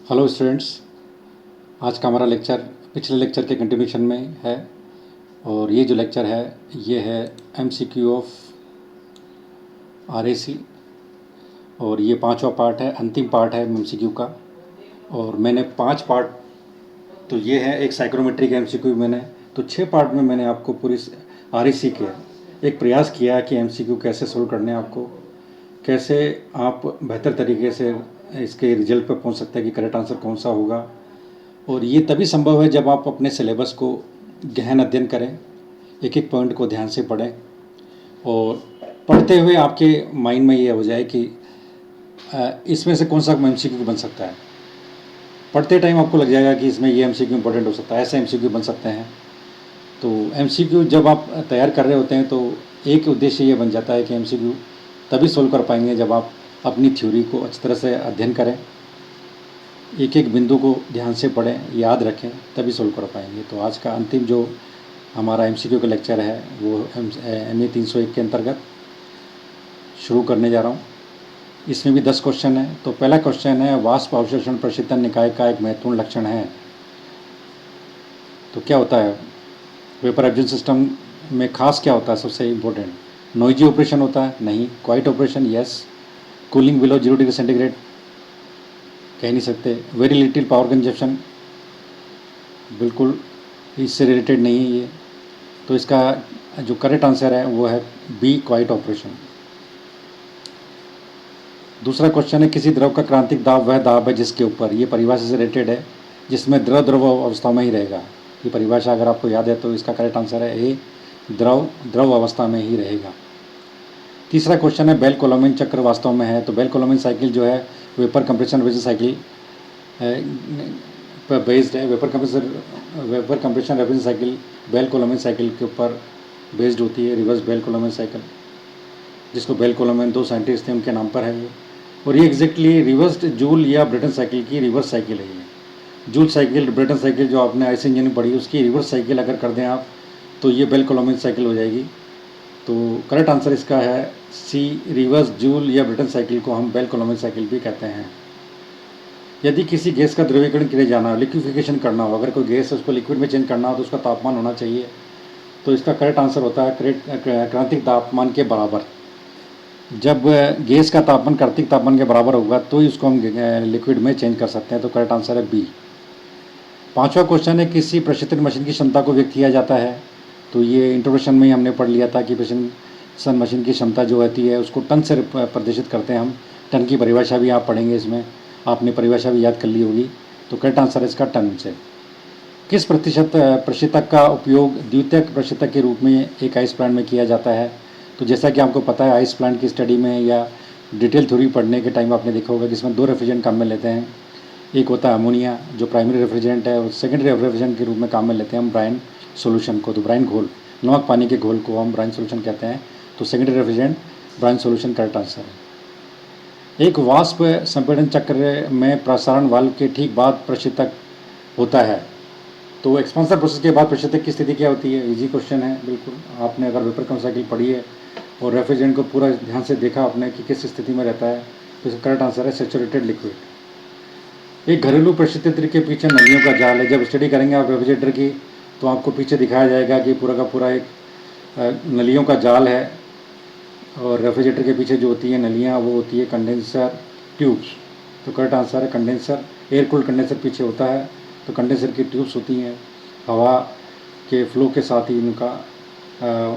Hello students. आज का हमारा लेक्चर पिछले लेक्चर के कंटिन्यूशन में है और ये जो लेक्चर है ये है एमसीक्यू ऑफ आरएसी और ये पांचवा पार्ट है, अंतिम पार्ट है एमसीक्यू का। और मैंने 5 पार्ट, तो ये है एक साइक्रोमेट्रिक एमसीक्यू। मैंने तो 6 पार्ट में मैंने आपको पूरी आरएसी के एक प्रयास किया कि एमसीक्यू कैसे सोल्व करने हैं, आपको कैसे आप बेहतर तरीके से इसके रिजल्ट पर पहुंच सकते हैं कि करेक्ट आंसर कौन सा होगा। और ये तभी संभव है जब आप अपने सिलेबस को गहन अध्ययन करें, एक एक पॉइंट को ध्यान से पढ़ें और पढ़ते हुए आपके माइंड में ये हो जाए कि इसमें से कौन सा एमसीक्यू बन सकता है। पढ़ते टाइम आपको लग जाएगा कि इसमें ये एमसीक्यू इंपॉर्टेंट हो सकता है, ऐसे एमसीक्यू बन सकते हैं। तो एमसीक्यू जब आप तैयार कर रहे होते हैं तो एक उद्देश्य ये बन जाता है कि एमसीक्यू तभी सोल्व कर पाएंगे जब आप अपनी थ्योरी को अच्छी तरह से अध्ययन करें, एक एक बिंदु को ध्यान से पढ़ें, याद रखें, तभी सोल्व कर पाएंगे। तो आज का अंतिम जो हमारा एमसीक्यू का लेक्चर है वो MA 301 के अंतर्गत शुरू करने जा रहा हूँ। इसमें भी 10 क्वेश्चन है। तो पहला क्वेश्चन है, वाष्प अवशोषण प्रशीतन निकाय का एक महत्वपूर्ण लक्षण है। तो क्या होता है वेपर एब्जॉर्प्शन सिस्टम में, खास क्या होता है सबसे इम्पोर्टेंट? नॉइजी ऑपरेशन होता है? नहीं। Quite operation? Yes. Cooling below 0 degree centigrade? कह नहीं सकते। Very little power consumption? बिल्कुल इससे रिलेटेड नहीं है ये। तो इसका जो करेक्ट आंसर है वो है बी, क्वाइट ऑपरेशन। दूसरा क्वेश्चन है, किसी द्रव का क्रांतिक दाब वह दाब है जिसके ऊपर, ये परिभाषा से रिलेटेड है, जिसमें द्रव द्रव अवस्था में ही रहेगा। ये परिभाषा अगर आपको याद है तो इसका करेक्ट आंसर है ए, द्रव द्रव अवस्था में ही रहेगा। तीसरा क्वेश्चन है, बेल कोलोमेन चक्र वास्तव में है। तो बेल कोलोमेन साइकिल जो है वेपर कंप्रेशन रेफ्रिजरेशन साइकिल पर बेस्ड है। Vapour compression refrigeration cycle Bell Coleman cycle के ऊपर बेस्ड होती है, रिवर्स बेल कोलोमेन साइकिल, जिसको बेल कोलोमेन 2 साइंटिस्ट थे उनके नाम पर है ये। और ये एग्जैक्टली रिवर्स्ड जूल या ब्रेटन साइकिल की रिवर्स साइकिल है ये। जूल साइकिल, ब्रेटन साइकिल जो आपने आईसी इंजीनियरिंग पढ़ी उसकी रिवर्स साइकिल अगर कर दें आप तो ये बेल कोलोमेन साइकिल हो जाएगी। तो करेक्ट आंसर इसका है सी, रिवर्स जूल या ब्रेटन साइकिल को हम बेल कोलोमेन साइकिल भी कहते हैं। यदि किसी गैस का द्रवीकरण किया जाना हो, लिक्विफिकेशन करना हो, अगर कोई गैस है उसको लिक्विड में चेंज करना हो तो उसका तापमान होना चाहिए। तो इसका करेक्ट आंसर होता है क्रांतिक तापमान के बराबर। जब गैस का तापमान क्रांतिक तापमान के बराबर होगा तो ही उसको हम लिक्विड में चेंज कर सकते हैं। तो करेक्ट आंसर है बी। पांचवा क्वेश्चन है, किसी प्रशीतन मशीन की क्षमता को व्यक्त किया जाता है। तो ये इंट्रोडक्शन में ही हमने पढ़ लिया था कि प्रशीतन मशीन की क्षमता जो होती है उसको टन से प्रदर्शित करते हैं हम। टन की परिभाषा भी आप पढ़ेंगे, इसमें आपने परिभाषा भी याद कर ली होगी। तो करेक्ट आंसर है इसका टन से। किस प्रशीतक का उपयोग द्वितीयक प्रशीतक के रूप में एक आइस प्लांट में किया जाता है? तो जैसा कि आपको पता है आइस प्लांट की स्टडी में या डिटेल थ्योरी पढ़ने के टाइम आपने देखा होगा कि इसमें 2 रेफ्रिजरेंट काम में लेते हैं। एक होता है अमोनिया जो प्राइमरी रेफ्रिजरेंट है और सेकेंडरी रेफ्रिजरेंट के रूप में काम में लेते हैं हम ब्राइन सोल्यूशन को। तो ब्राइन घोल, नमक पानी के घोल को हम ब्राइन सोल्यूशन कहते हैं। तो secondary refrigerant brine solution correct answer है। एक वाष्प संपीड़न चक्र में प्रसारण वाल्व के ठीक बाद प्रशीतक होता है। तो एक्सपांसर प्रोसेस के बाद प्रशीतक की स्थिति क्या होती है? इजी क्वेश्चन है बिल्कुल। आपने अगर वेपर कम साइकिल पढ़ी है और रेफ्रिजरेंट को पूरा ध्यान से देखा आपने कि किस स्थिति में रहता है, तो इसका करेक्ट आंसर है सैचुरेटेड लिक्विड। एक घरेलू प्रशीतक के पीछे नलियों का जाल है। जब स्टडी करेंगे आप रेफ्रिजरेटर की तो आपको पीछे दिखाया जाएगा कि पूरा का पूरा एक नलियों का जाल है और रेफ्रिजरेटर के पीछे जो होती है नलियाँ वो होती है कंडेंसर ट्यूब्स। तो करेक्ट आंसर है कंडेंसर। एयर कूल्ड कंडेंसर पीछे होता है, तो कंडेंसर की ट्यूब्स होती हैं, हवा के फ्लो के साथ ही इनका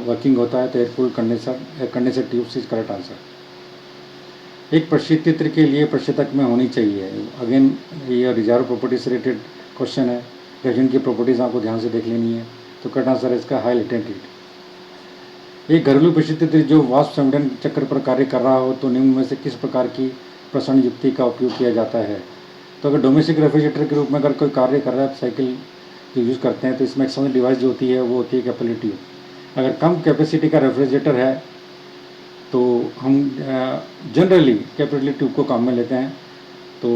वर्किंग होता है। तो air cooled condenser tubes is correct answer. एक प्रशीतक के लिए प्रशीतक में होनी चाहिए, अगेन ये रिजर्व प्रॉपर्टी से रिलेटेड क्वेश्चन है। रेफ्रिजरेंट की प्रॉपर्टीज़ आपको ध्यान से देख लेनी है। तो करेक्ट आंसर है इसका हाई लेटेंट हीट। एक घरेलू प्रशीतक जो वाष्प संपीड़न चक्र पर कार्य कर रहा हो तो निम्न में से किस प्रकार की प्रसारण युक्ति का उपयोग किया जाता है? तो अगर डोमेस्टिक रेफ्रिजरेटर के रूप में अगर कोई कार्य कर रहा है साइकिल जो यूज़ करते हैं तो इसमें एक्सटर्नल डिवाइस जो होती है वो होती है कैपिलरी ट्यूब। अगर कम कैपेसिटी का रेफ्रिजरेटर है तो हम जनरली कैपिलरी ट्यूब को काम में लेते हैं। तो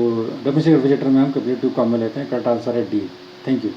डोमेस्टिक रेफ्रिजरेटर में हम कैपिलरी ट्यूब काम में लेते हैं। करेक्ट आंसर है डी। Thank you.